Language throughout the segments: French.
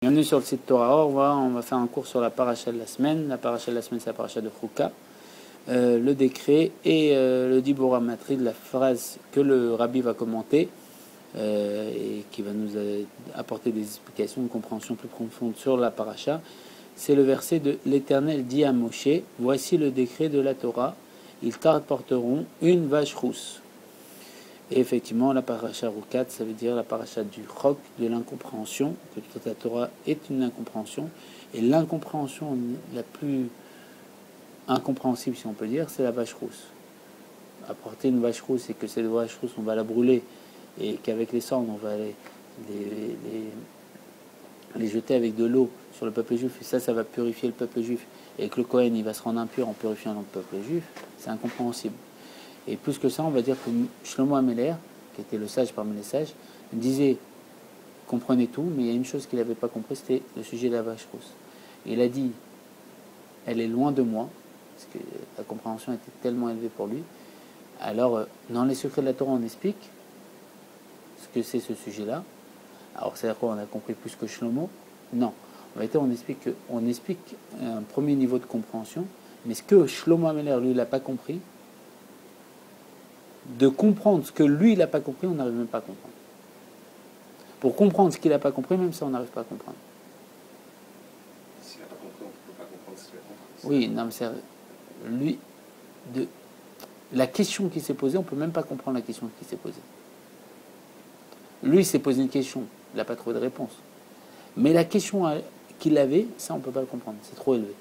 Bienvenue sur le site Torah. On va faire un cours sur la paracha de la semaine. La paracha de la semaine, c'est la paracha de Chouka. Le décret et le dibora matri de la phrase que le rabbi va commenter et qui va nous apporter des explications, une compréhension plus profonde sur la paracha. C'est le verset de l'Éternel dit à Moshe: voici le décret de la Torah, ils t'apporteront une vache rousse. Et effectivement, la paracha Rukat, ça veut dire la paracha du chok, de l'incompréhension, que toute la Torah est une incompréhension. Et l'incompréhension la plus incompréhensible, si on peut dire, c'est la vache rousse. Apporter une vache rousse et que cette vache rousse, on va la brûler et qu'avec les cendres, on va les jeter avec de l'eau sur le peuple juif, et ça va purifier le peuple juif, et que le Kohen, il va se rendre impur en purifiant le peuple juif, c'est incompréhensible. Et plus que ça, on va dire que Shlomo Améler, qui était le sage parmi les sages, disait, comprenait tout, mais il y a une chose qu'il n'avait pas compris, c'était le sujet de la vache rousse. Et il a dit, elle est loin de moi, parce que la compréhension était tellement élevée pour lui. Alors, dans les secrets de la Torah, on explique ce que c'est ce sujet-là. Alors, c'est-à-dire quoi, on a compris plus que Shlomo? Non. En réalité, on explique un premier niveau de compréhension, mais ce que Shlomo Améler, lui, il n'a pas compris, de comprendre ce que lui, il n'a pas compris, on n'arrive même pas à comprendre. Pour comprendre ce qu'il n'a pas compris, même ça, on n'arrive pas à comprendre. S'il n'a pas compris, on ne peut pas comprendre ce qu'il a compris. Oui, non, mais c'est lui, la question qui s'est posée, on ne peut même pas comprendre la question qui s'est posée. Lui, il s'est posé une question, il n'a pas trouvé de réponse. Mais la question qu'il avait, ça, on ne peut pas le comprendre, c'est trop élevé.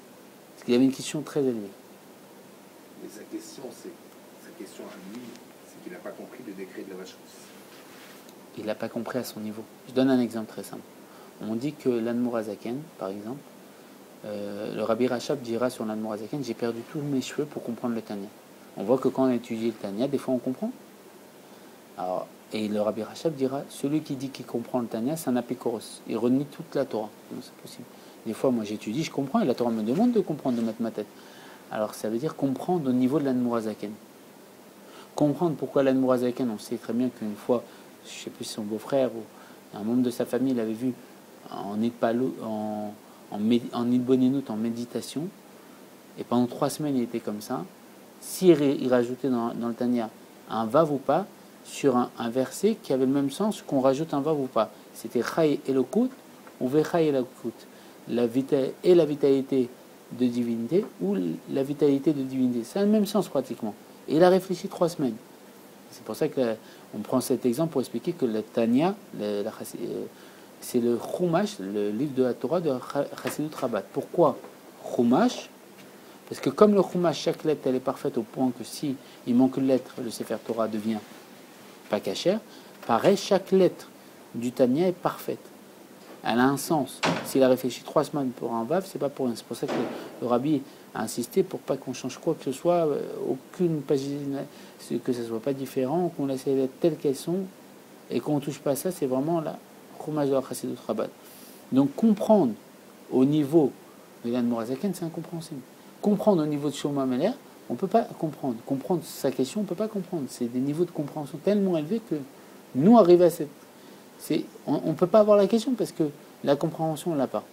Parce qu'il avait une question très élevée. Mais sa question à lui, c'est qu'il n'a pas compris le décret de la vache rousse. Il n'a pas compris à son niveau. Je donne un exemple très simple. On dit que l'Admour Azaken, par exemple, le Rabbi Rachab dira sur l'Admour Azaken: j'ai perdu tous mes cheveux pour comprendre le Tanya. On voit que quand on étudie le Tanya, des fois on comprend. Alors, et le Rabbi Rachab dira: celui qui dit qu'il comprend le Tanya, c'est un apikoros. Il renie toute la Torah. Non, c'est possible. Des fois, moi j'étudie, je comprends, et la Torah me demande de comprendre, de mettre ma tête. Alors ça veut dire comprendre au niveau de l'Admour Azaken. Comprendre pourquoi l'Admour Azaken, on sait très bien qu'une fois, je ne sais plus si son beau-frère ou un membre de sa famille l'avait vu en Idbonenout, en méditation, et pendant 3 semaines il était comme ça. S'il rajoutait dans le Tanya un vav ou pas sur un verset qui avait le même sens qu'on rajoute un vav ou pas, c'était Chai Elokut ou Vechai Elokut, la vitalité de divinité ou la vitalité de divinité, c'est le même sens pratiquement. Et il a réfléchi 3 semaines. C'est pour ça qu'on prend cet exemple pour expliquer que le Tanya, c'est le Chumash, le livre de la Torah de Chassidut Rabat. Pourquoi Chumash? Parce que comme le Chumash, chaque lettre elle est parfaite au point que si il manque une lettre, le Sefer Torah devient pas cachère. Pareil, chaque lettre du Tanya est parfaite. Elle a un sens. S'il a réfléchi 3 semaines pour un vav, c'est pas pour rien. C'est pour ça que le rabbi a insisté pour pas qu'on change quoi que ce soit, aucune pagine, que ce soit pas différent, qu'on laisse les lettres telles qu'elles sont et qu'on touche pas à ça. C'est vraiment la Chumash de la Chassidut Rabat. Donc comprendre au niveau de l'Admour Azaken, c'est incompréhensible. Comprendre au niveau de Shlomo Améler, on ne peut pas comprendre. Comprendre sa question, on ne peut pas comprendre. C'est des niveaux de compréhension tellement élevés que nous, arriver à cette... on ne peut pas avoir la question parce que la compréhension, on ne l'a pas.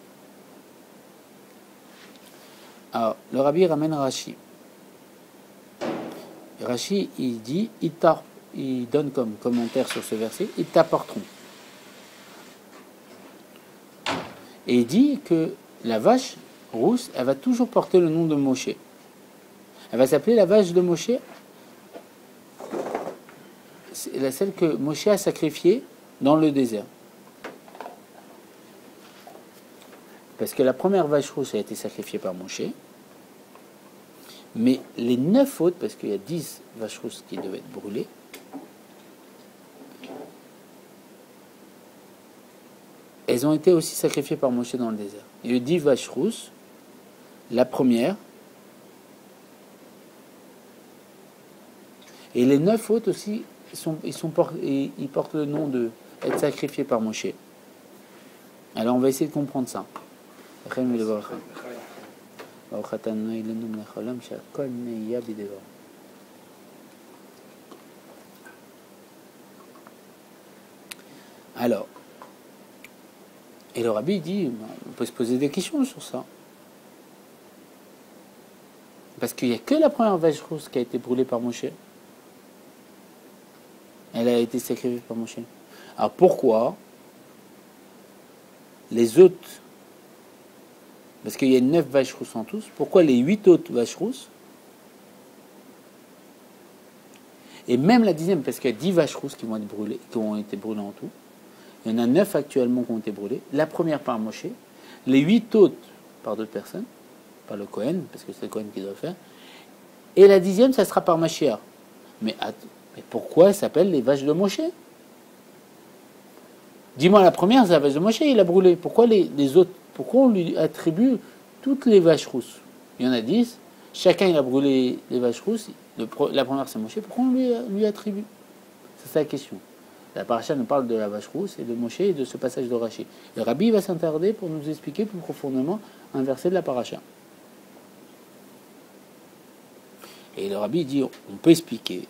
Alors, le rabbi ramène Rashi. Rashi, il dit, il donne comme commentaire sur ce verset, ils t'apporteront. Et il dit que la vache rousse, elle va toujours porter le nom de Moshe. Elle va s'appeler la vache de Moshe. C'est celle que Moshe a sacrifiée dans le désert. Parce que la première vache rousse a été sacrifiée par Moshe. Mais les 9 autres, parce qu'il y a 10 vaches rousses qui devaient être brûlées, elles ont été aussi sacrifiées par Moshe dans le désert. Il y a eu 10 vaches rousses. La première. Et les 9 autres aussi, ils portent le nom d'être sacrifiés par Moshe. Alors on va essayer de comprendre ça. Alors, Et le rabbi dit, on peut se poser des questions sur ça. Parce qu'il n'y a que la première vache rousse qui a été brûlée par Moshe. Elle a été sacrifiée par Moshe. Alors pourquoi les autres, parce qu'il y a 9 vaches rousses en tous, pourquoi les 8 autres vaches rousses, et même la 10e, parce qu'il y a 10 vaches rousses qui vont être brûlées, qui ont été brûlées en tout, il y en a 9 actuellement qui ont été brûlées, la première par Moshe, les 8 autres par d'autres personnes, par le Cohen, parce que c'est le Cohen qui doit le faire, et la 10e, ça sera par Mashiach. Mais pourquoi elle s'appelle les vaches de Moshe? Dis-moi, la première, c'est la vache de Moshe, il a brûlé. Pourquoi les autres? Pourquoi on lui attribue toutes les vaches rousses? Il y en a 10, chacun il a brûlé les vaches rousses, la première c'est Moshe, pourquoi on lui attribue? C'est ça la question. La paracha nous parle de la vache rousse et de Moshe et de ce passage de Rashi. Le rabbi va s'attarder pour nous expliquer plus profondément un verset de la paracha. Et le rabbi dit, on peut expliquer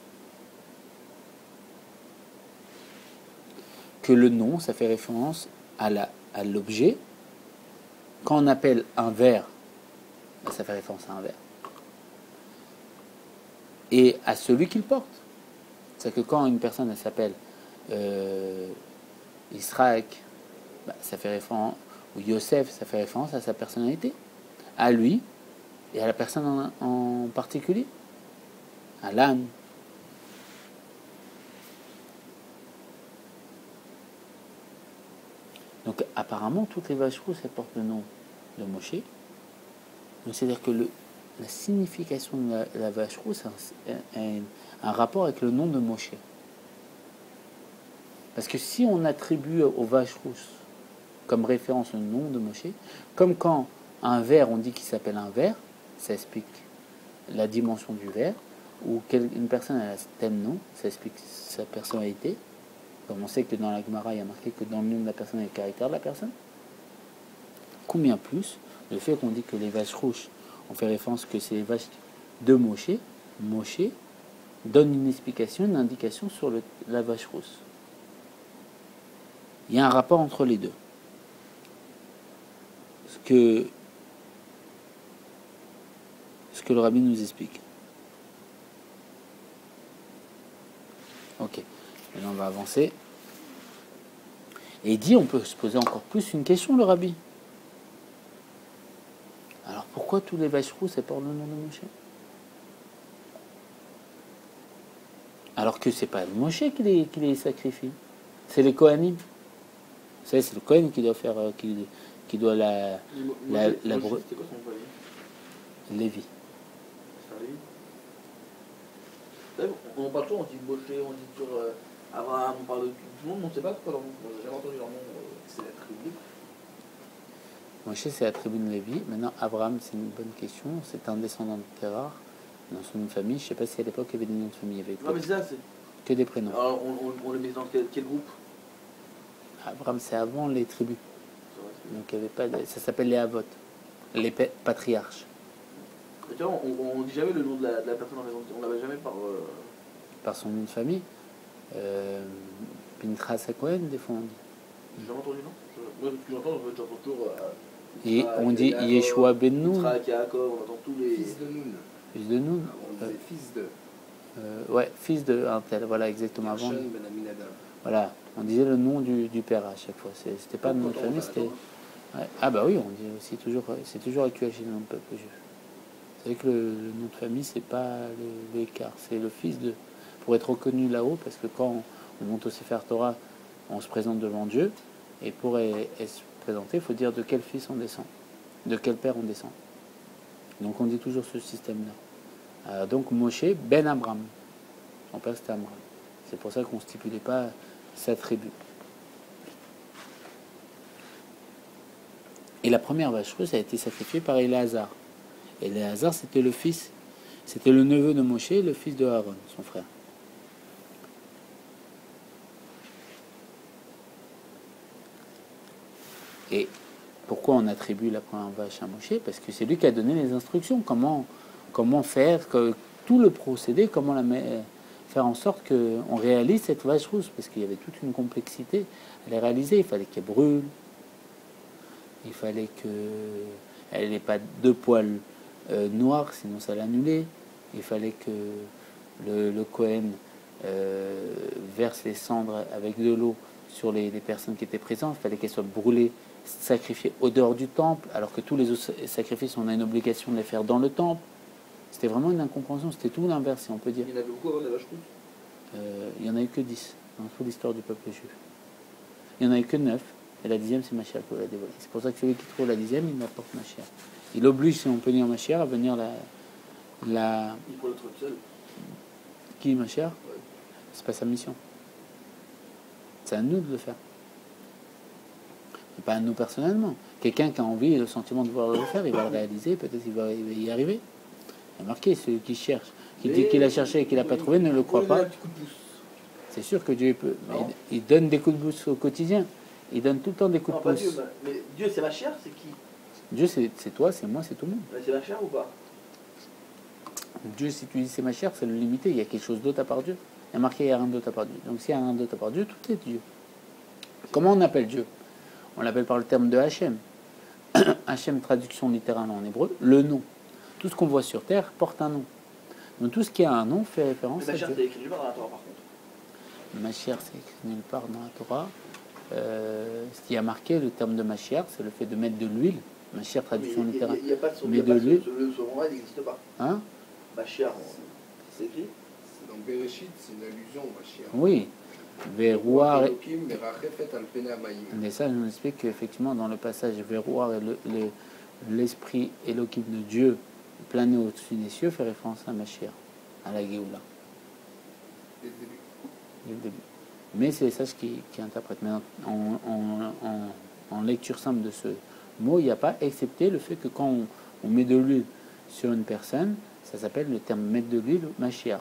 que le nom, ça fait référence à l'objet. Quand on appelle un verre, ça fait référence à un verre. Et à celui qu'il porte. C'est-à-dire que quand une personne elle s'appelle Israël, ça fait référence, ou Yosef, ça fait référence à sa personnalité, à lui et à la personne en particulier, à l'âne. Donc apparemment, toutes les vaches rousses, elles portent le nom de Moshe. Donc c'est-à-dire que la signification de la vache rousse a un rapport avec le nom de Moshe. Parce que si on attribue aux vaches rousses comme référence le nom de Moshe, comme quand un verre, on dit qu'il s'appelle un verre, ça explique la dimension du verre, ou une personne a tel nom, ça explique sa personnalité. Comme on sait que dans la Gemara, il y a marqué que dans le nom de la personne, il y a le caractère de la personne. Combien plus le fait qu'on dit que les vaches rouges, on fait référence que c'est les vaches de Moshe, Moshe donne une explication, une indication sur la vache rousse. Il y a un rapport entre les deux. Ce que le rabbi nous explique. Ok, maintenant on va avancer. Et il dit, on peut se poser encore plus une question, le rabbi. Alors pourquoi tous les vaches rousses portent le nom de Moshe? Alors que c'est pas Moshe qui les sacrifie, c'est les Kohanim. Vous savez, c'est le Kohen qui doit faire, qui doit la Moshe, c'était quoi son prénom? Lévi. On parle toujours, on dit Moshe, on dit sur Abraham, on parle de tout le monde, on ne sait pas quoi leur nom. J'ai jamais entendu leur nom, c'est la tribu. Moshe, c'est la tribu de Lévi. Maintenant, Abraham, c'est une bonne question. C'est un descendant de Terah dans son nom de famille. Je ne sais pas si à l'époque il y avait des noms de famille. Il y avait Non, mais c'est ça, c'est. Que des prénoms. Alors, on les met dans quel groupe? Abraham, c'est avant les tribus. Donc, il y avait pas ça s'appelle les Havot, les patriarches. Et tu vois, on ne dit jamais le nom de la personne en raison. On ne l'avait jamais par son nom de famille. Pinchas Cohen, des fois on dit. J'ai jamais entendu, non? Moi, ce que j'entends, j'entends toujours. Et on dit Yeshua ben Nun. Yitzhak, Yaakov, on entend tous les. Fils de Nun. Fils de Nun. On disait fils de. Ouais, fils de un tel, voilà, exactement. Avant. Ben Aminadab. Voilà, on disait le nom du père à chaque fois. C'était pas le nom de famille, c'était. Ouais. Ah bah oui, on dit aussi toujours, c'est toujours actuel chez le peuple juif. C'est vrai que le nom de famille, c'est pas l'écart, c'est le fils de. Pour être reconnu là-haut, parce que quand on monte au Sefer Torah, on se présente devant Dieu, et pour se présenter, il faut dire de quel fils on descend, de quel père on descend. Donc on dit toujours ce système-là. Donc Moshe ben Abraham, son père c'était Abraham. C'est pour ça qu'on ne stipulait pas sa tribu. Et la première vache rousse a été sacrifiée par Éléazar. Éléazar, c'était le fils, c'était le neveu de Moshe, le fils de Aaron, son frère. Et pourquoi on attribue la première vache à Moshe? Parce que c'est lui qui a donné les instructions. Comment faire que tout le procédé, faire en sorte qu'on réalise cette vache rousse, parce qu'il y avait toute une complexité à les réaliser. Il fallait qu'elle brûle, il fallait qu'elle n'ait pas deux poils noirs, sinon ça l'annulait. Il fallait que le Kohen verse les cendres avec de l'eau sur les personnes qui étaient présentes. Il fallait qu'elles soient brûlées, sacrifiées au dehors du temple, alors que tous les autres sacrifices, on a une obligation de les faire dans le temple. C'était vraiment une incompréhension, c'était tout l'inverse, si on peut dire. Il y en avait beaucoup avant la vache rousse. Il n'y en a eu que 10 dans toute l'histoire du peuple juif. Il n'y en a eu que 9, et la 10e, c'est Mashiach qui l'a dévoilé. C'est pour ça que celui qui trouve la 10e, il n'apporte Mashiach. Il oblige, si on peut dire Mashiach, à venir Il faut l'autre seul. Qui, Mashiach? Ouais. C'est pas sa mission. C'est à nous de le faire. C'est pas à nous personnellement. Quelqu'un qui a envie et le sentiment de vouloir le faire, il va le réaliser, peut-être il va y arriver. Il y a marqué, celui qui cherche, qui dit qu'il a cherché et qu'il n'a pas trouvé, ne le croit pas. C'est sûr que Dieu peut. Il donne des coups de pouce au quotidien. Il donne tout le temps des coups de pouce. Dieu, mais Dieu, c'est Mashiach, c'est qui? Dieu, c'est toi, c'est moi, c'est tout le monde. C'est Mashiach ou pas? Dieu, si tu dis c'est Mashiach, c'est le limiter. Il y a quelque chose d'autre à part Dieu. Il y a marqué, il n'y a rien d'autre à part Dieu. Donc s'il n'y a rien d'autre à part Dieu, tout est Dieu. Comment on appelle Dieu? On l'appelle par le terme de Hachem. Hachem, traduction littérale en hébreu, le nom. Tout ce qu'on voit sur terre porte un nom. Donc tout ce qui a un nom fait référence à Dieu. Mashiach, c'est écrit nulle part dans la Torah, par contre. Mashiach, c'est écrit nulle part dans la Torah. Ce qui a marqué le terme de Mashiach, c'est le fait de mettre de l'huile. Mashiach, traduction littérale. Il n'y a pas de son, Mais de l'huile. Ce moment-là, il n'existe pas. Hein? Mashiach, c'est écrit? C'est dans Bereshit, c'est une allusion au Mashiach. Oui. Verouar. Elohim, merachefet al pnei hamayim. Et ça, je nous explique qu'effectivement, dans le passage Verouar, l'esprit Elohim de Dieu plané au-dessus des cieux fait référence à Mashiach, à la Géoula. Dès le début. Dès le début. Mais c'est les sages qui interprètent. Mais en lecture simple de ce mot, il n'y a pas, excepté le fait que quand on met de l'huile sur une personne, ça s'appelle le terme mettre de l'huile, Mashiach.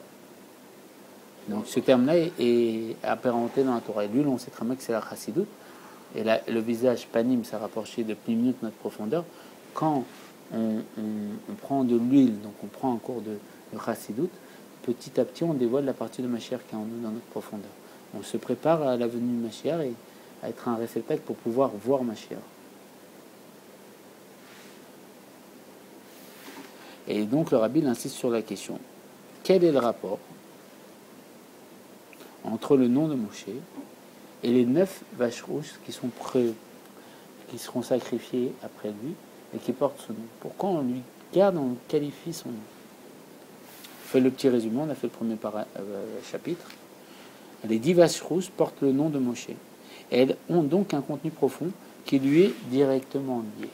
Donc ce terme-là est apparenté dans la Torah. Et l'huile, on sait très bien que c'est la chassidoute. Et le visage panim, ça rapprochait de minutes notre profondeur. Quand on prend de l'huile, donc on prend un cours de chassidoute, petit à petit on dévoile la partie de Mashiach qui est en nous dans notre profondeur. On se prépare à la venue de Mashiach et à être un réceptacle pour pouvoir voir Mashiach. Et donc le rabbi insiste sur la question. Quel est le rapport entre le nom de Moshe et les 9 vaches rouges qui seront sacrifiées après lui et qui portent ce nom? Pourquoi on lui garde, on qualifie son nom? On fait le petit résumé, on a fait le premier chapitre. Les 10 vaches rouges portent le nom de Moshe. Et elles ont donc un contenu profond qui lui est directement lié.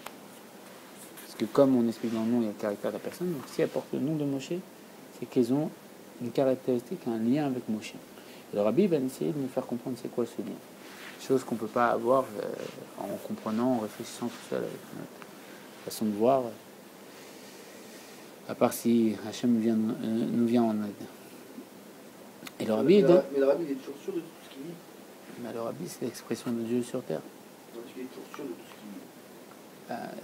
Parce que comme on explique dans le nom, il y a le caractère de la personne. Donc si elles portent le nom de Moshe, c'est qu'elles ont une caractéristique, un lien avec Moshe. Et le rabbi va essayer de nous faire comprendre c'est quoi ce lien. Chose qu'on ne peut pas avoir en comprenant, en réfléchissant tout seul avec notre façon de voir. À part si Hachem nous vient en aide. Et le rabbi, mais le rabbi, il est toujours sûr de tout ce qu'il dit. Mais le rabbi, c'est l'expression de Dieu sur terre. Parce qu'il est toujours sûr de tout ce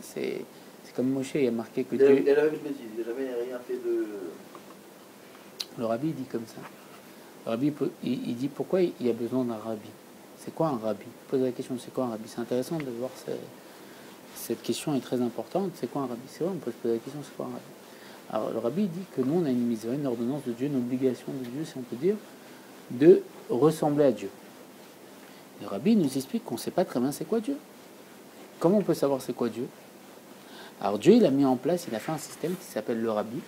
qu'il dit. C'est comme Moshe, il y a marqué que Dieu. Dieu. Il n'a jamais fait de bêtises, il n'a jamais rien fait de. Le rabbi dit comme ça. Le rabbi, il dit pourquoi il y a besoin d'un rabbi. C'est quoi un rabbi? Pose la question, c'est quoi un rabbi? C'est intéressant de voir cette question est très importante. C'est quoi un rabbi? C'est vrai, on peut se poser la question, c'est quoi un rabbi? Alors le rabbi dit que nous on a une mise, une ordonnance de Dieu, une obligation de Dieu, si on peut dire, de ressembler à Dieu. Le rabbi nous explique qu'on ne sait pas très bien c'est quoi Dieu. Comment on peut savoir c'est quoi Dieu? Alors Dieu il a mis en place, il a fait un système qui s'appelle le rabbi.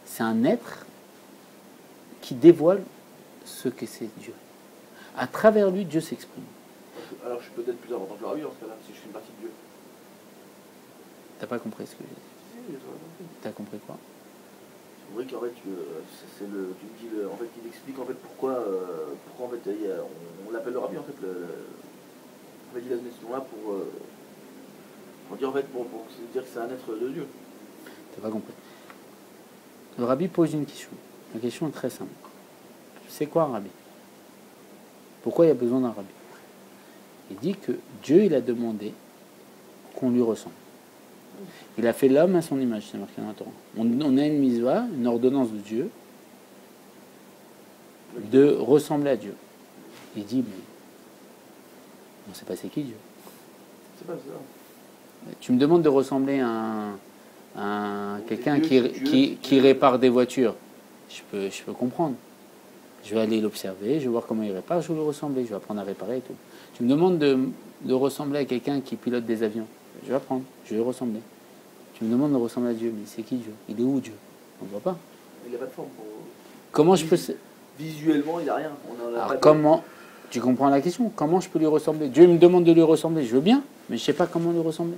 C'est un être qui dévoile ce que c'est Dieu. À travers lui, Dieu s'exprime. Alors je suis peut-être plus important que le rabbi dans ce cas-là, si je suis une partie de Dieu. T'as pas compris ce que j'ai dit? T'as compris quoi? C'est vrai qu'en fait, tu me dis, en fait, il explique en fait pourquoi en fait, on l'appelle le rabbi en fait. En fait, il a donné ce nom-là pour dire en fait pour dire que c'est un être de Dieu. T'as pas compris. Le rabbi pose une question. La question est très simple. C'est quoi un rabbi? Pourquoi il y a besoin d'un rabbi? Il dit que Dieu il a demandé qu'on lui ressemble. Il a fait l'homme à son image, c'est marqué dans la Torah. On a une mitzvah, une ordonnance de Dieu, de ressembler à Dieu. Il dit, mais on ne sait pas c'est qui Dieu. C'est pas ça. Tu me demandes de ressembler à quelqu'un Dieu, qui répare des voitures. Je peux comprendre. Je vais aller l'observer, je vais voir comment il répare, je vais lui ressembler, je vais apprendre à réparer et tout. Tu me demandes de ressembler à quelqu'un qui pilote des avions. Je vais apprendre, je vais lui ressembler. Tu me demandes de ressembler à Dieu, mais c'est qui Dieu? Il est où Dieu? On ne voit pas. Il n'a pas de forme. Comment je peux... Visuellement, il n'a rien. Alors comment... Tu comprends la question? Comment je peux lui ressembler? Dieu me demande de lui ressembler, je veux bien, mais je ne sais pas comment lui ressembler.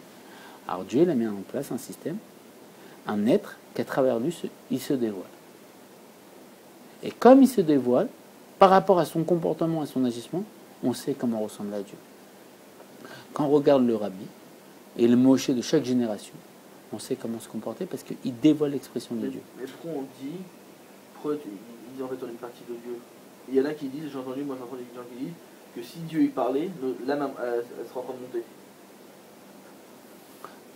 Alors Dieu, il a mis en place un système, un être qu'à travers lui, il se dévoile. Et comme il se dévoile, par rapport à son comportement et son agissement, on sait comment ressembler à Dieu. Quand on regarde le rabbi et le Moshe de chaque génération, on sait comment se comporter parce qu'il dévoile l'expression de Dieu. Mais pourquoi on dit, pourquoi ils disent en fait on est une partie de Dieu? Il y en a qui disent, j'ai entendu des gens qui disent, que si Dieu y parlait, l'âme elle sera en train de monter.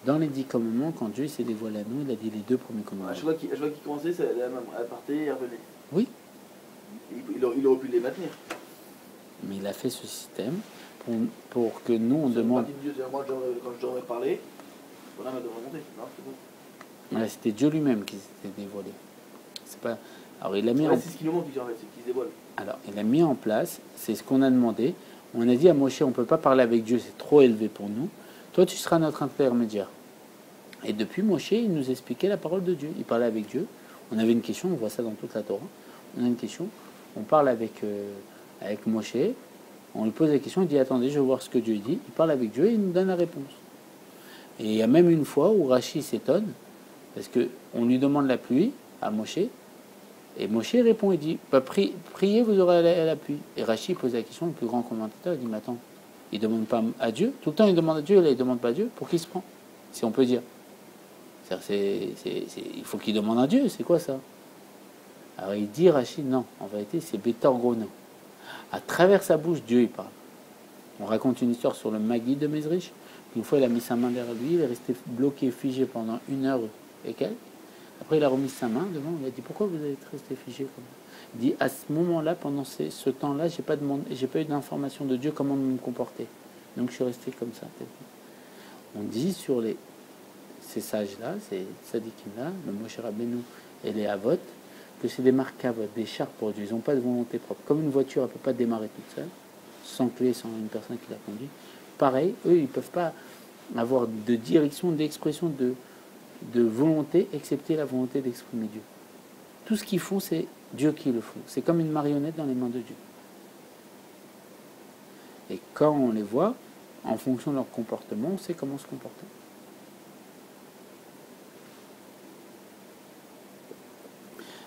Dans les 10 commandements, quand Dieu s'est dévoilé à nous, il a dit les 2 premiers commandements. À chaque fois qu'il commençait, l'âme elle partait et elle revenait. Oui. Il aurait pu les maintenir. Mais il a fait ce système pour que nous, on demande... Dieu, moi, quand je devrais parler, mon âme devrait monter. Non, c'est bon. Voilà, c'était Dieu lui-même qui s'était dévoilé. C'est pas... Alors, il a mis c'est ce qui nous manque, en fait, c'est qu'il se dévoile. Alors, il a mis en place, c'est ce qu'on a demandé. On a dit à Moshe, on ne peut pas parler avec Dieu, c'est trop élevé pour nous. Toi, tu seras notre intermédiaire. Et depuis Moshe, il nous expliquait la parole de Dieu. Il parlait avec Dieu. On avait une question, on voit ça dans toute la Torah. On a une question, on parle avec Moshe, on lui pose la question, il dit attendez, je vais voir ce que Dieu dit. Il parle avec Dieu et il nous donne la réponse. Et il y a même une fois où Rashi s'étonne, parce qu'on lui demande la pluie à Moshe, et Moshe répond, il dit priez, vous aurez la pluie. Et Rashi pose la question, le plus grand commentateur, il dit mais attends, il ne demande pas à Dieu, tout le temps il demande à Dieu, là il ne demande pas à Dieu, pour qui il se prend? Si on peut dire. Il faut qu'il demande à Dieu, c'est quoi ça? Alors il dit Rachid, non, en vérité c'est Bétor Grono. À travers sa bouche, Dieu il parle. On raconte une histoire sur le Magui de Mezrich. Une fois il a mis sa main derrière lui, il est resté bloqué, figé pendant 1 heure et quelques. Après il a remis sa main devant, il a dit pourquoi vous êtes resté figé comme ça? Il dit à ce moment-là, pendant ce temps-là, j'ai pas eu d'information de Dieu comment me comporter. Donc je suis resté comme ça. On dit sur ces sages-là, ces tzadikim-là, le Moshe Rabbeinu et les Avot, que c'est des marques Avot, des chars pour Dieu. Ils n'ont pas de volonté propre. Comme une voiture, elle ne peut pas démarrer toute seule, sans clé, sans une personne qui la conduit. Pareil, eux, ils ne peuvent pas avoir de direction, d'expression, de volonté, excepté la volonté d'exprimer Dieu. Tout ce qu'ils font, c'est Dieu qui le fait. C'est comme une marionnette dans les mains de Dieu. Et quand on les voit, en fonction de leur comportement, on sait comment se comporter.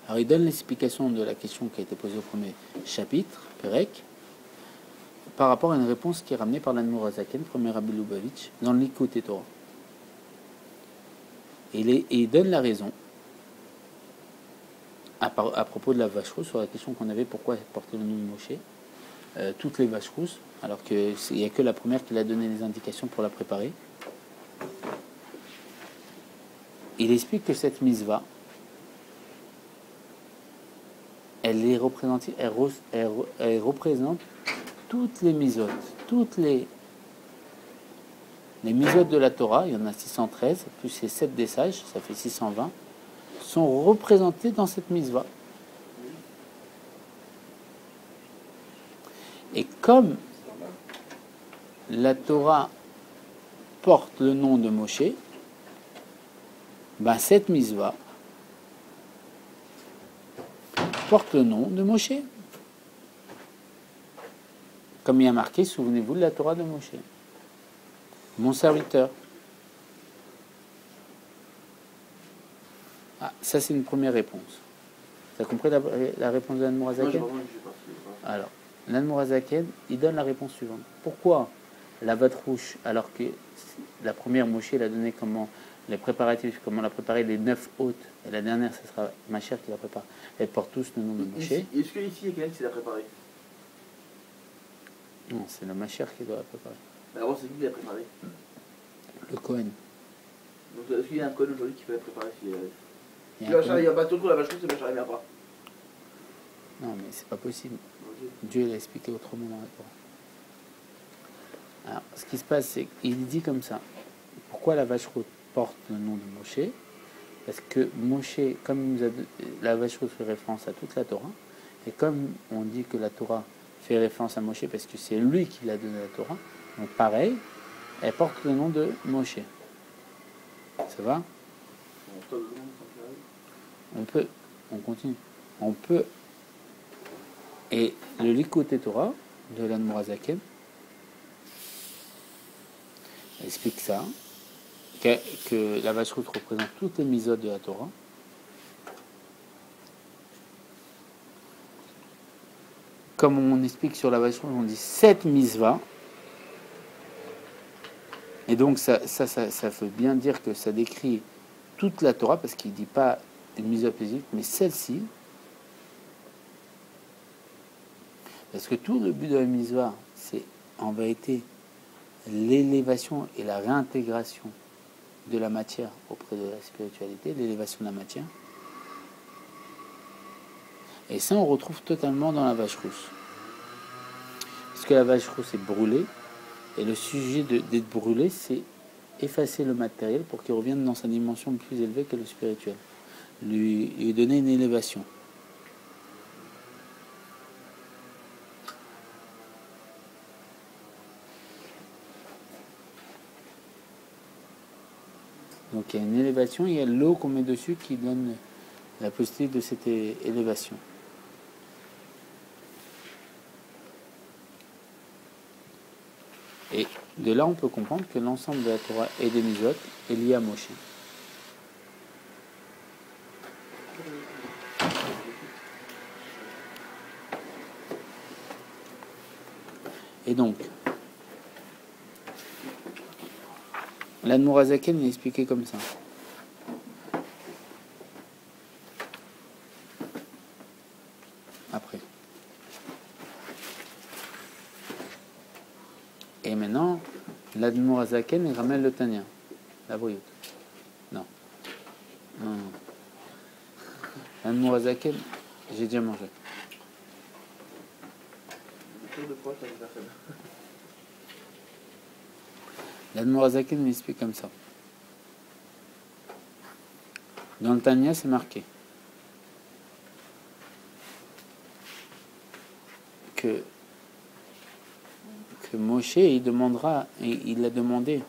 Alors il donne l'explication de la question qui a été posée au premier chapitre, Perek, par rapport à une réponse qui est ramenée par l'Admour Azaken, premier Rabbi Lubavitch, dans le Likutei Torah. Et il donne la raison à propos de la vache rousse, sur la question qu'on avait, pourquoi porter le nom de Moshe, toutes les vaches rousses, alors qu'il n'y a que la première qui a donné les indications pour la préparer. Il explique que cette mitzvah, elle représente toutes les mitzvot, toutes les mitzvot de la Torah, il y en a 613, plus les 7 des sages, ça fait 620, sont représentées dans cette mitzvah. Et comme la Torah porte le nom de Moshe, ben cette mitzvah porte le nom de Moshe. Comme il y a marqué, souvenez-vous de la Torah de Moshe. Mon serviteur. Ah, ça c'est une première réponse. Tu as compris la réponse de l'Admour Azaken? Alors, l'Admour Azaken, il donne la réponse suivante. Pourquoi la vatrouche, alors que la première Moshe l'a donné comment les préparatifs, comment on a préparé les 9 hôtes, et la dernière, ce sera ma chère qui la prépare. Elle porte tous le nom de Moshe. Est-ce qu'ici, il y a quelqu'un qui l'a préparé? Non, c'est le Machère qui doit la préparer. Mais avant, c'est qui qui l'a préparé? Le Cohen. Donc, est-ce qu'il y a un Cohen aujourd'hui qui peut la préparer? Il y a pas tout le coup, la vache rousse, c'est Machar, il vient pas. Non, mais c'est pas possible. Okay. Dieu l'a expliqué autrement dans la Torah. Alors, ce qui se passe, c'est qu'il dit comme ça. Pourquoi pourquoi la vache rouge porte le nom de Moshe? Parce que Moshe, comme il nous a, la vache rouge fait référence à toute la Torah, et comme on dit que la Torah fait référence à Moshe parce que c'est lui qui l'a donné la Torah, donc pareil, elle porte le nom de Moshe. Ça va? On peut, on continue. On peut, et le Likutei Torah de l'Admor HaZaken explique ça, que la vache rouge représente toutes les mitzvot de la Torah. Comme on explique sur la vache rouge, on dit 7 mitzvahs. Et donc ça veut bien dire que ça décrit toute la Torah, parce qu'il ne dit pas une mitzvah spécifique, mais celle-ci. Parce que tout le but de la mitzvah, c'est en vérité l'élévation et la réintégration de la matière auprès de la spiritualité, l'élévation de la matière. Et ça, on retrouve totalement dans la vache rousse. Parce que la vache rousse est brûlée, et le sujet d'être brûlé, c'est effacer le matériel pour qu'il revienne dans sa dimension plus élevée que le spirituel. Lui donner une élévation. Donc il y a une élévation, il y a l'eau qu'on met dessus qui donne la possibilité de cette élévation. Et de là, on peut comprendre que l'ensemble de la Torah et des mitzvot est lié à Moshe. Et donc, l'Admor HaZaken est expliqué comme ça. Après. Et maintenant, l'Admor HaZaken il ramène le Tanya. La bouillotte. Non. Non. L'Admor HaZaken, j'ai déjà mangé. L'Admor HaZaken m'explique comme ça. Dans le Tanya, c'est marqué que Moshe, il a demandé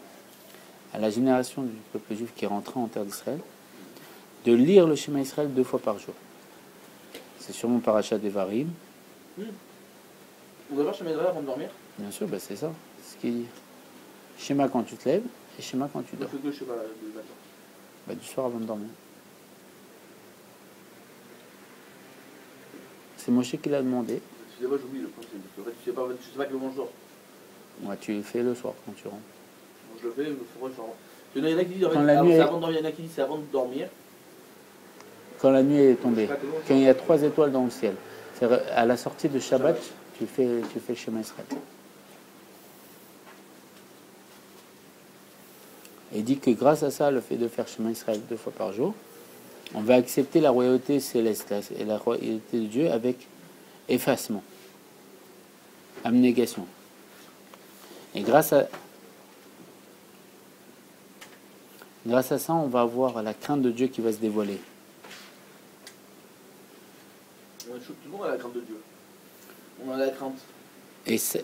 à la génération du peuple juif qui est rentré en terre d'Israël de lire le Shema Israël 2 fois par jour. C'est sûrement Parashat Devarim. On doit voir Shema Israël avant de dormir? Bien sûr, c'est ça. C'est ce qu'il dit. Shema quand tu te lèves et Shema quand tu dors. On fait que Shema le matin. Du soir avant de dormir. C'est Moshe qui l'a demandé. Excusez-moi, j'oublie le principe. En fait, je sais pas que le mange dort. Ouais, tu le fais le soir quand tu rentres. Moi, je le fais, il me faudrait genre. Il y en a qui disent Quand la nuit c'est est- avant de dormir, il y en a qui disent c'est avant de dormir. Quand la nuit est tombée, quand il y a 3 étoiles dans le ciel, c'est-à-dire à la sortie de Shabbat, tu fais le Shema Israël. Et il dit que grâce à ça, le fait de faire Shema Israël 2 fois par jour, on va accepter la royauté céleste et la royauté de Dieu avec effacement, abnégation. Et grâce à ça, on va avoir la crainte de Dieu qui va se dévoiler. Tout le monde a la crainte de Dieu. On a la crainte. Et En fait,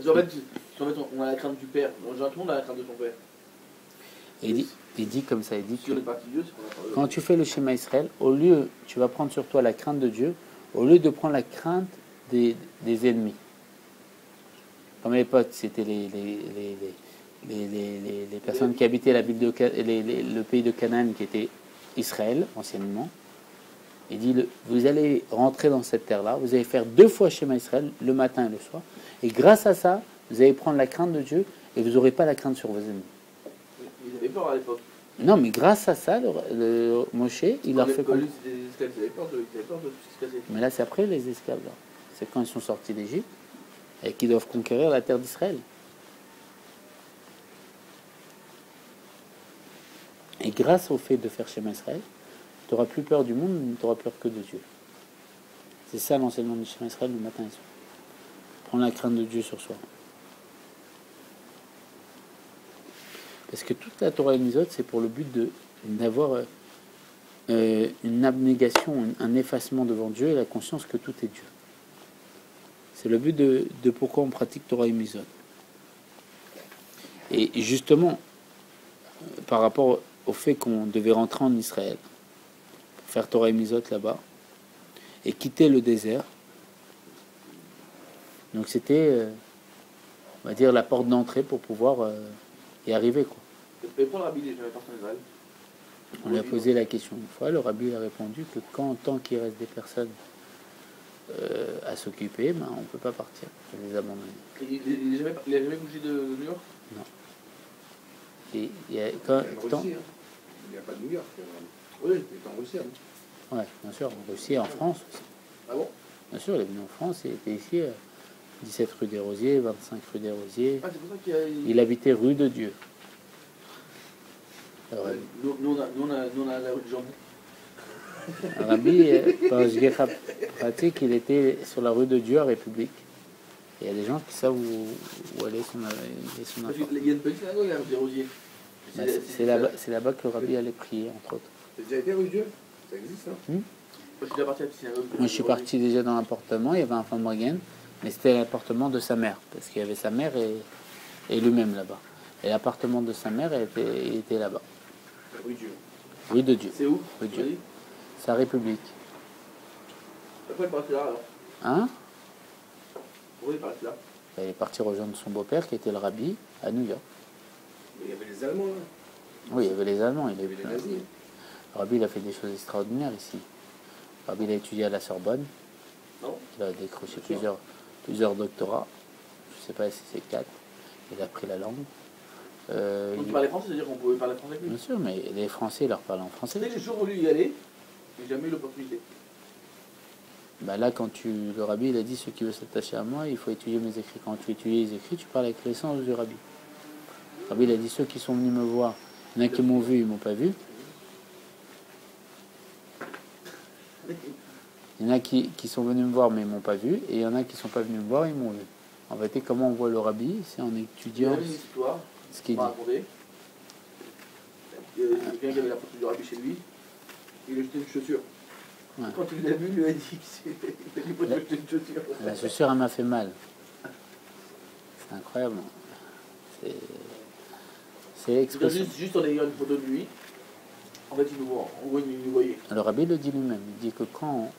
on a la crainte du Père. Genre, tout le monde a la crainte de son Père. il dit comme ça, il dit Si que on est parti Dieu, c'est qu'on a crainte de quand tu fais le schéma Israël, au lieu, tu vas prendre sur toi la crainte de Dieu, au lieu de prendre la crainte des ennemis. Comme à l'époque, c'était les personnes qui habitaient la ville le pays de Canaan, qui était Israël, anciennement. Il dit, vous allez rentrer dans cette terre-là, vous allez faire 2 fois schéma Israël, le matin et le soir, et grâce à ça, vous allez prendre la crainte de Dieu, et vous n'aurez pas la crainte sur vos ennemis. Ils avaient peur à l'époque. Non, mais grâce à ça, le Moshe, il leur fait comprendre. C'était des esclaves, ils avaient peur de tout ce qui se passait. Mais là, c'est après les esclaves. Là. C'est quand ils sont sortis d'Égypte et qu'ils doivent conquérir la terre d'Israël. Et grâce au fait de faire Shema Israël, tu n'auras plus peur du monde, mais tu n'auras peur que de Dieu. C'est ça l'enseignement du Shema Israël le matin et le soir. Prendre la crainte de Dieu sur soi. Parce que toute la Torah et Mitzvot, c'est pour le but d'avoir une abnégation, un effacement devant Dieu et la conscience que tout est Dieu. C'est le but de pourquoi on pratique Torah et Mitzvot. Et justement, par rapport au fait qu'on devait rentrer en Israël, faire Torah et Mitzvot là-bas, et quitter le désert, donc c'était, on va dire, la porte d'entrée pour pouvoir y arriver, quoi. Et pourquoi le rabbi n'est jamais parti en Israël? On lui a posé la question une fois, le rabbi a répondu que tant qu'il reste des personnes à s'occuper, ben, on ne peut pas partir, on les abandonner. Il n'a jamais bougé de New York? Non. Et il y a, Il y a une Russie, hein. Il n'y a pas de New York. Oui. Il est en Russie. Hein. ouais, bien sûr, en Russie et en France aussi. Ah bon? Bien sûr, il est venu en France, il était ici, 17 rue des Rosiers, 25 rue des Rosiers. Ah, c'est pour ça qu'il y a... Il habitait rue de Dieu. Alors, Nous, on a la rue de Jambon. un rabbi, par Shgecha pratique, il était sur la rue de Dieu à République. Et il y a des gens qui savent où aller son Parce appartement. qu'il y a une petite synagogue, la rue des Rosiers. Bah, c'est là-bas que le rabbi allait prier, entre autres. T'as déjà été rue Dieu? Ça existe, hein? Moi, je suis déjà parti à la petite synagogue. Moi, je suis parti déjà dans l'appartement, il y avait un Fandwagen, mais c'était l'appartement de sa mère, parce qu'il y avait sa mère et lui-même là-bas. Et l'appartement de sa mère, il était là-bas. Rue Dieu. Rue de Dieu. C'est où? Rue de Dieu. C'est à République. Pourquoi il est parti là alors? Hein? Pourquoi il est parti là? Il est parti rejoindre son beau-père, qui était le rabbi, à New York. Mais il y avait les Allemands, là. Oui, il y avait les Allemands. Il y avait les nazis. Le rabbi, il a fait des choses extraordinaires ici. Le rabbi, il a étudié à la Sorbonne. Non? Il a décroché plusieurs doctorats. Je ne sais pas si c'est 4. Il a appris la langue. Donc il parlait français, c'est-à-dire qu'on pouvait parler français avec lui? Bien sûr, mais les Français, ils leur parlent en français. Tu sais que j'ai toujours voulu y aller, mais j'ai jamais eu l'opportunité. Bah là, le rabbi, il a dit, ceux qui veulent s'attacher à moi, il faut étudier mes écrits. Quand tu étudies les écrits, tu parles avec l'essence du rabbi. Le rabbi, il a dit, ceux qui sont venus me voir, il y en a qui m'ont vu, ils m'ont pas vu. Il y en a qui sont venus me voir, mais ils m'ont pas vu. Et il y en a qui sont pas venus me voir, ils m'ont vu. En fait, comment on voit le rabbi? C'est en Il y étudiant avait une histoire, ce qu'il on m'a dit. raconté. Il y a quelqu'un qui avait la photo du rabbi chez lui, il a jeté une chaussure. Ouais. Quand il l'a vu, il lui a dit qu'il faut jeter une chaussure. La chaussure, elle m'a fait mal. C'est incroyable. C'est l'expression. Juste en ayant une photo de lui, en fait, il nous voyait. Le rabbi le dit lui-même. Il dit que quand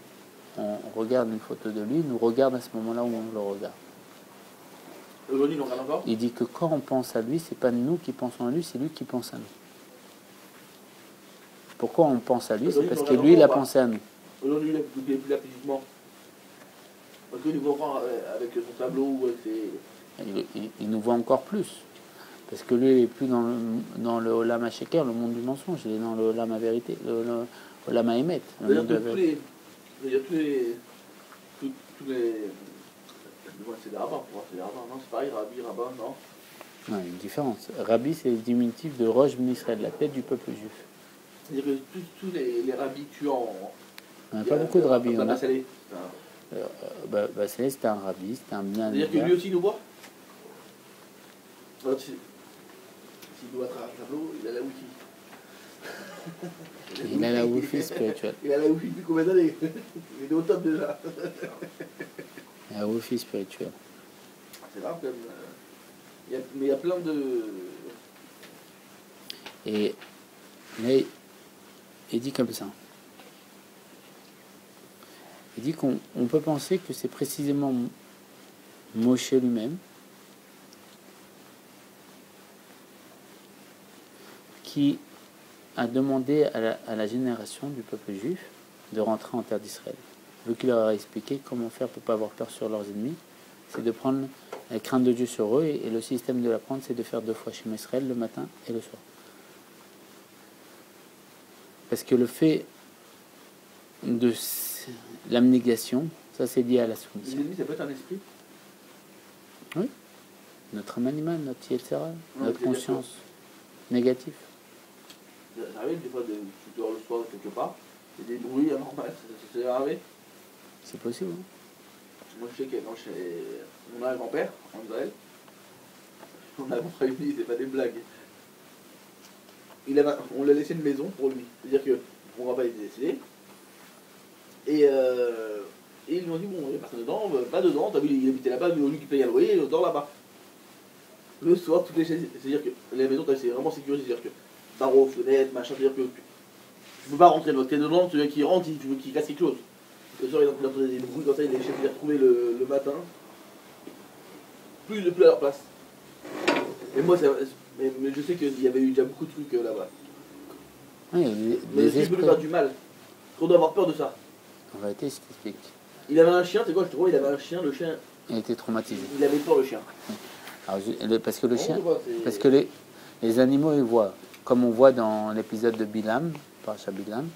on regarde une photo de lui, il nous regarde à ce moment-là où on le regarde. Aujourd'hui, il nous regarde encore. Il dit que quand on pense à lui, c'est pas nous qui pensons à lui, c'est lui qui pense à nous. Pourquoi on pense à lui? C'est parce que lui, il a pensé à nous. Aujourd'hui, il n'est plus là physiquement. Parce qu'il nous voit encore avec son tableau ou avec ses... Il nous voit encore plus. Parce que lui, il n'est plus dans le Olam HaSheker, le monde du mensonge. Il est dans le Olam HaVérité, le Olam HaEmet. Tous les... C'est des rabbins, pour moi, c'est des rabbins. Non, c'est pareil, rabbi, rabbin, non? Non, il y a une différence. Rabbi, c'est le diminutif de Rosh Ben Israël, la tête du peuple juif. C'est-à-dire que tous les rabbis tuants... On n'a pas beaucoup de rabbis. Bassalé. Bassalé, c'était un rabbi, c'était un bien. C'est-à-dire que lui aussi nous voit? S'il doit être un tableau, il a la wifi. Il a la wifi spirituelle. Il a la wifi depuis combien d'années? Il est au top déjà. Il a la wifi spirituelle. C'est grave quand même. Mais il y a plein de... Et mais il dit comme ça. Il dit qu'on peut penser que c'est précisément Moshe lui-même qui a demandé à la génération du peuple juif de rentrer en terre d'Israël. Vu qu'il leur a expliqué comment faire pour ne pas avoir peur sur leurs ennemis, c'est de prendre la crainte de Dieu sur eux, et le système de l'apprendre, c'est de faire 2 fois Shema Israël, le matin et le soir. Parce que le fait de l'abnégation, ça c'est lié à la soumission. L'ennemi, ça peut être un esprit? Oui. Notre âme animale, notre etc., Ouais, notre conscience négative. Ça arrive des fois, tu dors le soir quelque part, il y a des bruits anormaux, ça s'est arrivé? C'est possible. Hein? Moi je sais que quand on a un grand-père en Israël, on a réuni, c'est pas des blagues. on lui a laissé une maison pour lui. C'est-à-dire que mon papa était décédé. Et ils lui ont dit, bon, il n'y a personne dedans, pas dedans, t'as vu, il habitait là-bas, lui qui paye un loyer, il dort là-bas. Le soir, toutes les chaises, c'est-à-dire que la maison, c'est vraiment sécurisé, c'est-à-dire que barreaux, fenêtres, machin, c'est-à-dire que tu peux pas rentrer dedans, t'es dedans, celui qui rentre, tu veux qu'il casse quelque chose. Le soir, il entendait des bruits comme ça, les chefs les retrouvaient le matin. Plus à leur place. Et moi, mais je sais qu'il y avait eu déjà beaucoup de trucs là-bas. Oui, Mais je sais que peut lui faire du mal. On doit avoir peur de ça. En réalité, je t'explique. Il avait un chien, tu sais quoi, je te vois, il avait un chien, le chien. Il a été traumatisé. Il avait peur, le chien. Alors, parce que le chien, c'est- parce que les animaux, ils voient, comme on voit dans l'épisode de Bilam, Parashat Bilam,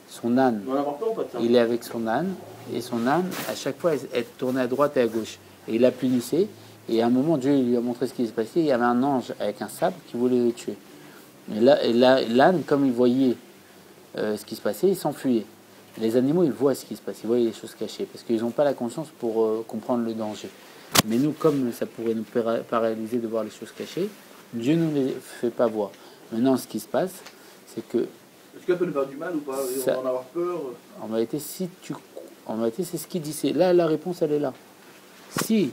son âne, On doit avoir peur ou pas de ça? il est avec son âne, et son âne, à chaque fois, elle tournait à droite et à gauche. Et il la punissait, et à un moment, Dieu lui a montré ce qui se passait, il y avait un ange avec un sabre qui voulait le tuer. Et là, l'âne, comme il voyait ce qui se passait, il s'enfuyait. Les animaux, ils voient ce qui se passe, ils voient les choses cachées, parce qu'ils n'ont pas la conscience pour comprendre le danger. Mais nous, comme ça pourrait nous paralyser de voir les choses cachées, Dieu ne nous les fait pas voir. Maintenant, ce qui se passe, c'est que... Est-ce qu'elle peut nous faire du mal ou pas? Ça- On va en avoir peur? En réalité, en réalité, c'est ce qu'il dit. Là, la réponse, elle est là. Si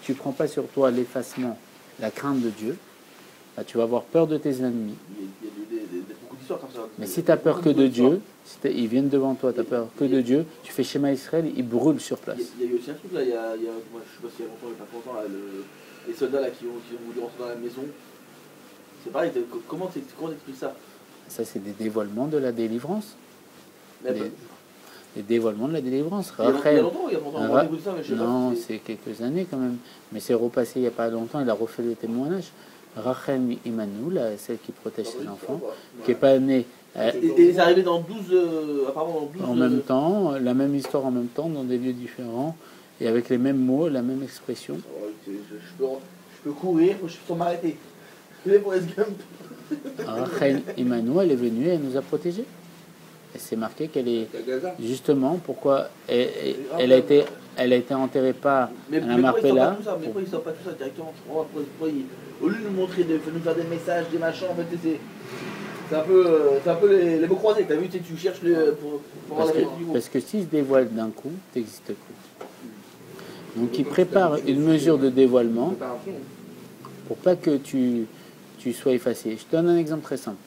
tu ne prends pas sur toi l'effacement, la crainte de Dieu, bah, tu vas avoir peur de tes ennemis. Il y a beaucoup d'histoires comme ça. Mais si tu as peur que de Dieu, si ils viennent devant toi, tu as peur que de Dieu, tu fais schéma Israël, ils brûlent sur place. Il y a eu aussi un truc là, moi, je sais pas s'il y a longtemps, il n'y a pas longtemps, là, les soldats là, qui ont voulu rentrer dans la maison. C'est pareil, comment t'expliques ça? Ça, c'est des dévoilements de la délivrance. Mais Les dévoilements de la délivrance. il y a longtemps, on a dégoûté ça, mais je sais Non, pas. c'est quelques années quand même. Mais c'est repassé il n'y a pas longtemps, il a refait le témoignage. Rachel Immanou, celle qui protège ses enfants, qui n'est pas née Et c'est arrivé dans 12, apparemment dans 12... en même temps, la même histoire en même temps, dans des lieux différents, et avec les mêmes mots, la même expression. Je peux courir, je peux m'arrêter. Je vais pour les Gump. Rachel Immanou, elle est venue, elle nous a protégés. Et c'est marqué qu'elle est justement pourquoi elle a été enterrée par la Marpella. Mais pourquoi ils ne sortent pas tout ça directement? Au lieu de nous montrer, de nous faire des messages, des machins, en fait, c'est un peu les mots croisés. T'as vu, tu cherches pour avoir la vérité du mot. Parce que s'ils se dévoilent d'un coup, t'existes plus. Donc ils préparent une mesure de dévoilement pour pas que tu sois effacé. Je te donne un exemple très simple.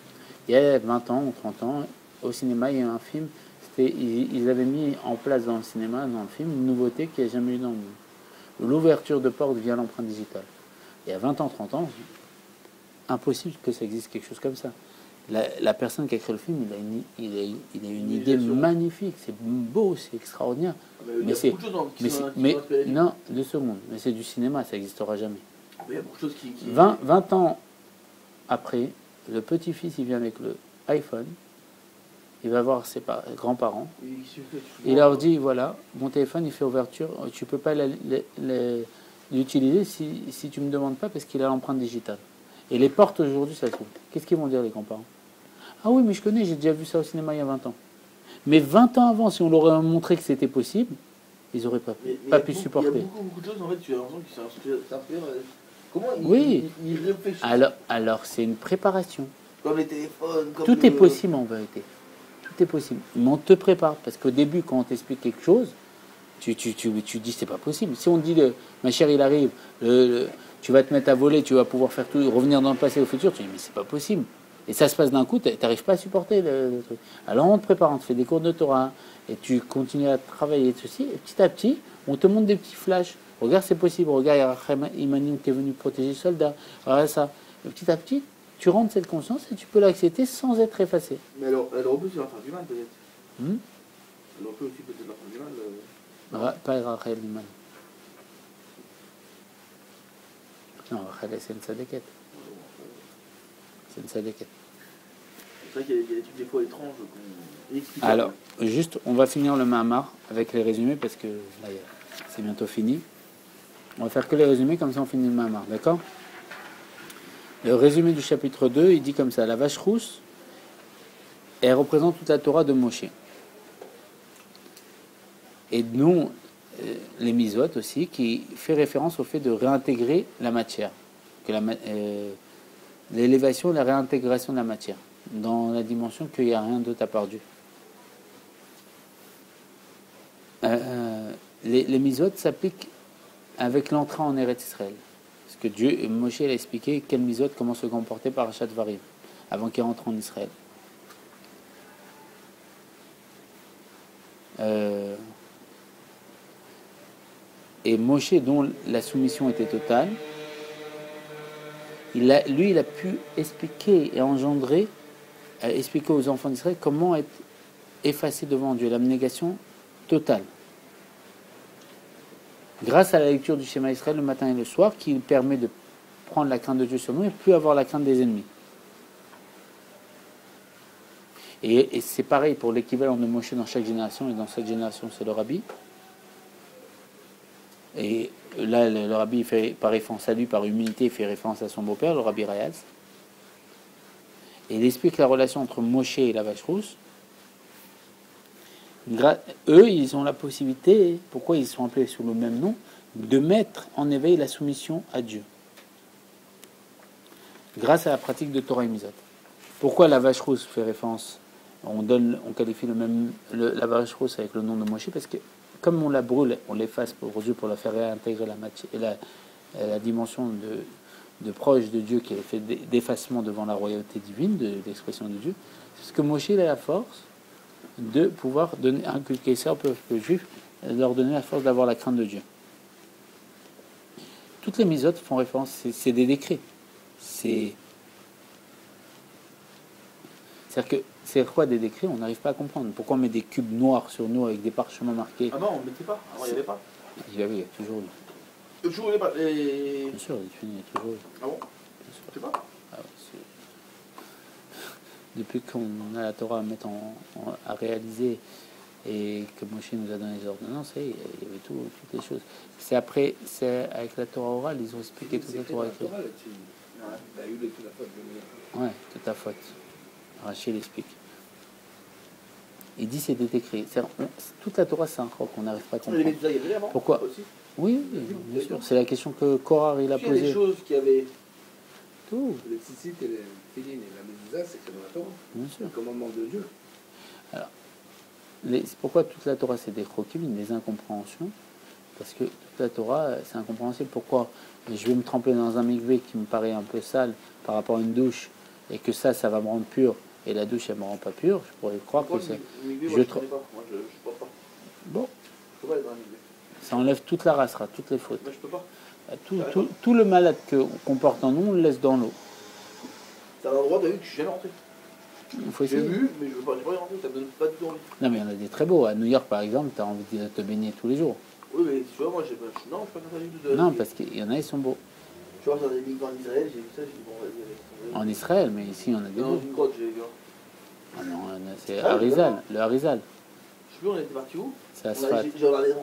Il y a 20 ans ou 30 ans, au cinéma, il y a eu un film, ils avaient mis en place dans le cinéma, dans le film, une nouveauté qu'il n'y a jamais eu dans le monde. L'ouverture de porte via l'empreinte digitale. Il y a 20 ans, 30 ans, impossible que ça existe quelque chose comme ça. La personne qui a créé le film, il a une idée magnifique, c'est beau, c'est extraordinaire. Mais c'est... Non, 2 secondes, mais c'est du cinéma, ça n'existera jamais. Mais il y a beaucoup de choses qui... 20 ans après, le petit-fils, il vient avec le iPhone, il va voir ses grands-parents, il leur dit, voilà, mon téléphone, il fait ouverture, tu ne peux pas l'utiliser si tu ne me demandes pas, parce qu'il a l'empreinte digitale. Et les portes, aujourd'hui, ça se trouve. Qu'est-ce qu'ils vont dire, les grands-parents? Ah oui, mais je connais, j'ai déjà vu ça au cinéma il y a 20 ans. Mais 20 ans avant, si on leur avait montré que c'était possible, ils n'auraient pas pu supporter. Il y a beaucoup de choses, en fait, tu as l'impression qu'ils s'inspirent. Comment ils réfléchissent? Alors, c'est une préparation. Comme les téléphones, comme Tout est possible en vérité. Tout est possible. Mais on te prépare. Parce qu'au début, quand on t'explique quelque chose, tu dis c'est pas possible. Si on te dit, ma chère, il arrive, tu vas te mettre à voler, tu vas pouvoir faire tout, revenir dans le passé au futur, tu dis mais c'est pas possible. Et ça se passe d'un coup, tu n'arrives pas à supporter le truc. Alors on te prépare, on te fait des cours de Torah, et tu continues à travailler de ceci, et petit à petit, on te montre des petits flashs. Regarde, c'est possible, regarde, il y a Rachel Immanou qui est venu protéger les soldats, regarde ça. Et petit à petit, tu rentres cette conscience et tu peux l'accepter sans être effacé. Mais elle aurait pu se faire du mal, peut-être. Elle aurait pu aussi peut-être leur faire du mal. Pas Rachel Immanou. Non, Rachel, c'est une sadéquette. C'est une sadéquette. C'est vrai qu'il y a des trucs des fois étranges qu'on explique. Alors, juste, on va finir le Mahamar avec les résumés parce que là, c'est bientôt fini. On va faire que les résumés, comme ça on finit le Mahamar, d'accord? Le résumé du chapitre 2, il dit comme ça: la vache rousse, elle représente toute la Torah de Moshe. Et nous, les misotes aussi, qui fait référence au fait de réintégrer la matière. Que l'élévation et la réintégration de la matière. dans la dimension qu'il n'y a rien d'autre à part Dieu. Les mitzvot s'appliquent avec l'entrée en Eretz Israël. Parce que Dieu, Moshe a expliqué quel mitzvot, comment se comporter par Achat Varim, avant qu'il rentre en Israël. Et Moshe, dont la soumission était totale, il a pu expliquer et engendrer, expliquer aux enfants d'Israël comment être effacé devant Dieu, l'abnégation totale. Grâce à la lecture du schéma Israël le matin et le soir, qui permet de prendre la crainte de Dieu sur nous et plus avoir la crainte des ennemis. Et c'est pareil pour l'équivalent de Moshe dans chaque génération, et dans cette génération c'est le Rabbi. Et là le Rabbi fait par référence à lui, par humilité, il fait référence à son beau-père, le Rabbi Rayaz. Et il explique la relation entre Moshe et la vache rousse. Eux, ils ont la possibilité, pourquoi ils sont appelés sous le même nom, de mettre en éveil la soumission à Dieu. Grâce à la pratique de Torah et Mitzvot. Pourquoi la vache rousse fait référence, on qualifie la vache rousse avec le nom de Moshe, parce que comme on la brûle, on l'efface pour Dieu pour la faire réintégrer la dimension de proche de Dieu qui est fait d'effacement devant la royauté divine, de l'expression de Dieu. C'est ce que Moshe a la force de pouvoir inculquer ça au peuple juif, leur donner la force d'avoir la crainte de Dieu. Toutes les mitzvot font référence, c'est des décrets. C'est-à-dire que c'est quoi des décrets? On n'arrive pas à comprendre. Pourquoi on met des cubes noirs sur nous avec des parchemins marqués? Ah non, on ne mettait pas. Avant, il n'y avait pas. Il y a toujours eu. Toujours, il n'y avait pas. Bien sûr, il y a toujours eu. Ah bon? Je sais pas. Ah ouais, depuis qu'on a la Torah à mettre à réaliser et que Moshe nous a donné les ordonnances, il y avait toutes les choses. C'est après, c'est avec la Torah orale, ils ont expliqué toute la Torah écrite. Ouais, toute la faute. Rachel l'explique. Il dit c'est des décrets. Toute la Torah, c'est un croc qu'on n'arrive pas à comprendre. Pourquoi? Oui, bien sûr. C'est la question que Korah il a posée. Il y a des choses qui avaient... Tout. Les tzitzit et les filines et la mezuzah, c'est dans la Torah. Bien sûr. Le commandement de Dieu. Alors, pourquoi toute la Torah c'est des croquis, des incompréhensions? Parce que toute la Torah c'est incompréhensible. Pourquoi je vais me tremper dans un mikvé qui me paraît un peu sale par rapport à une douche et que ça va me rendre pur et la douche elle me rend pas pur? Je pourrais croire que c'est. Je ne crois pas. Bon. Je peux pas être dans un mikvé. Ça enlève toute la race, toutes les fautes. Mais je peux pas. Tout le malade qu'on porte en nous, on le laisse dans l'eau. C'est un endroit, t'as vu, que je suis jamais rentré. Il faut essayer. J'ai vu, mais je veux pas y rentrer, ça me donne pas du tout envie. Non, mais il y en a des très beaux. À New York, par exemple, tu as envie de te baigner tous les jours. Oui, mais tu vois, moi, j'ai pas. Non, je suis pas capable du tout de. Non, parce qu'il y en a, ils sont beaux. Tu vois, dans des mikvahs en Israël, j'ai vu ça, j'ai dit, bon, vas-y, En Israël, mais ici, on a des dans beaux. une grotte, j'ai vu. Ah non, c'est Harizal, le Harizal. Je sais plus, on était parti où? C'est Asphalt.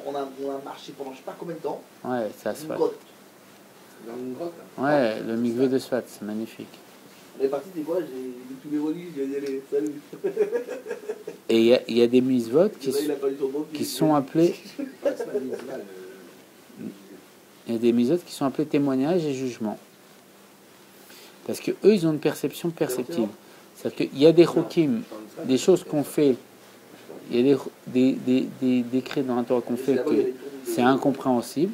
On a marché pendant je sais pas combien de temps. Ouais, c'est Une Asphalt. grotte. Dans une grotte, là. Ouais, le mikvé de Sfat, c'est magnifique. On est parti, des fois, j'ai vu tous les volis, j'ai dit, allez, salut. Et il y a des mitzvot qui sont appelés. Ouais, c'est pas une mezuzah, Il y a des mitzvot qui sont appelés témoignages et jugements. Parce que eux, ils ont une perception perceptive. C'est-à-dire qu'il y a des chokim, des choses qu'on fait, il y a des décrets dans la Torah qu'on fait que c'est incompréhensible.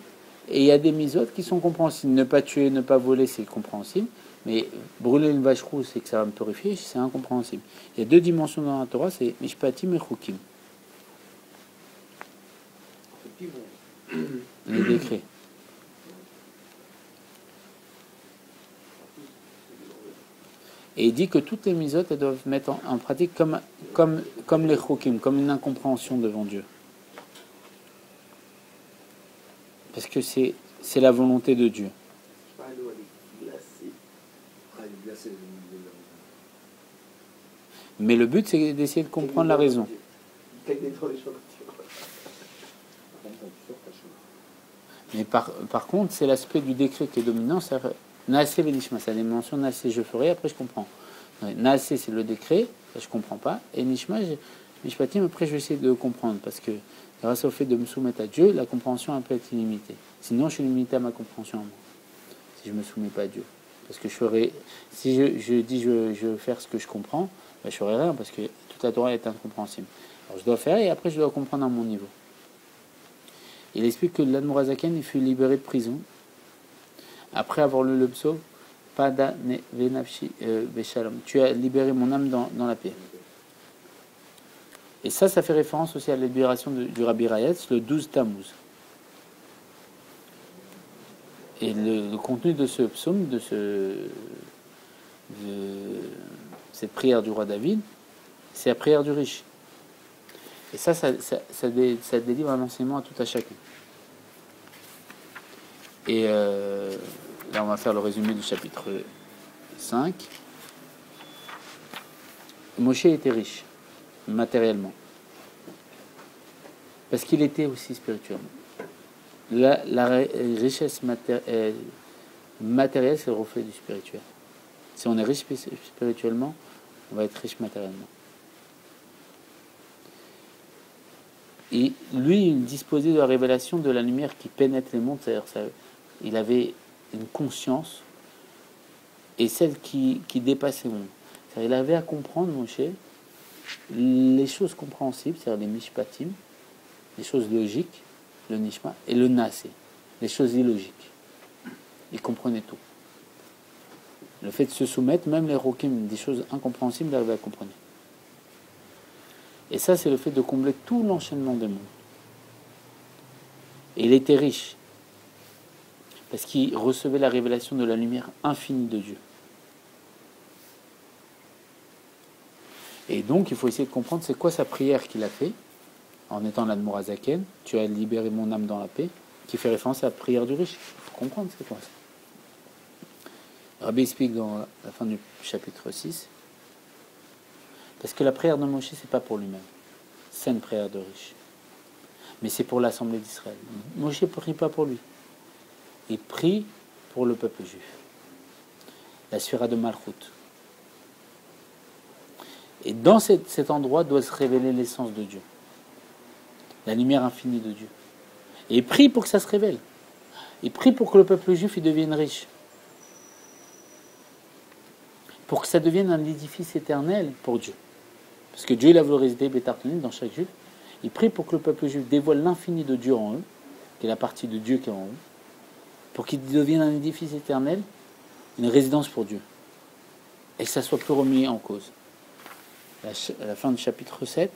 Et il y a des mitzvot qui sont compréhensibles. Ne pas tuer, ne pas voler, c'est compréhensible. Mais brûler une vache rousse et que ça va me purifier, c'est incompréhensible. Il y a deux dimensions dans la Torah, c'est mishpatim et chokim. Les décrets. Et il dit que toutes les mitzvot, elles doivent mettre en pratique comme les chokim, comme une incompréhension devant Dieu. Parce que c'est la volonté de Dieu. Mais le but, c'est d'essayer de comprendre la raison. Mais par contre, c'est l'aspect du décret qui est dominant. C'est Naasé Venishma, c'est la dimension Naasé, je ferai, après je comprends. Naasé, c'est le décret, ça je comprends pas. Et Nishma, Mishpatim, après je vais essayer de comprendre. Parce que grâce au fait de me soumettre à Dieu, la compréhension peut être illimitée. Sinon, je suis limité à ma compréhension à moi. Si je ne me soumets pas à Dieu. Parce que si je dis je veux faire ce que je comprends, ben, je ferai rien, parce que toute la Torah est incompréhensible. Alors je dois faire, et après je dois comprendre à mon niveau. Il explique que l'Admorazaken, il fut libéré de prison, après avoir lu le psaume, Pada ne venafshi veshalom. Tu as libéré mon âme dans la paix. Et ça fait référence aussi à la libération du Rabbi Rayetz, le 12 Tammuz. Et le contenu de ce psaume, de cette prière du roi David, c'est la prière du riche. Et ça délivre un enseignement à tout à chacun. Et là, on va faire le résumé du chapitre 5. Moshe était riche, matériellement. Parce qu'il était aussi spirituellement. La richesse matérielle, c'est le reflet du spirituel. Si on est riche spirituellement, on va être riche matériellement. Et lui, il disposait de la révélation de la lumière qui pénètre les mondes. C'est-à-dire, il avait une conscience et celle qui dépasse les mondes. C'est-à-dire, il avait à comprendre, Moshe, les choses compréhensibles, c'est-à-dire les mishpatim, les choses logiques, le nishma, et le nasé, les choses illogiques. Il comprenait tout. Le fait de se soumettre, même les rokim, des choses incompréhensibles, il arrivait à comprendre. Et ça, c'est le fait de combler tout l'enchaînement des mondes. Et il était riche, parce qu'il recevait la révélation de la lumière infinie de Dieu. Et donc, il faut essayer de comprendre c'est quoi sa prière qu'il a fait, en étant l'Admorazaken, tu as libéré mon âme dans la paix, qui fait référence à la prière du riche. Il faut comprendre c'est quoi ça. Rabbi explique dans la fin du chapitre 6, parce que la prière de Moshe, c'est pas pour lui-même. C'est une prière de riche. Mais c'est pour l'assemblée d'Israël. Moshe ne prie pas pour lui. Il prie pour le peuple juif. La sphira de Malchut. Et dans cet endroit doit se révéler l'essence de Dieu. La lumière infinie de Dieu. Et il prie pour que ça se révèle. Il prie pour que le peuple juif il devienne riche. Pour que ça devienne un édifice éternel pour Dieu. Parce que Dieu, il a voulu résider Bétartonim dans chaque juif. Il prie pour que le peuple juif dévoile l'infini de Dieu en eux, qui est la partie de Dieu qui est en eux, pour qu'il devienne un édifice éternel, une résidence pour Dieu. Et que ça soit plus remis en cause. À la fin du chapitre 7,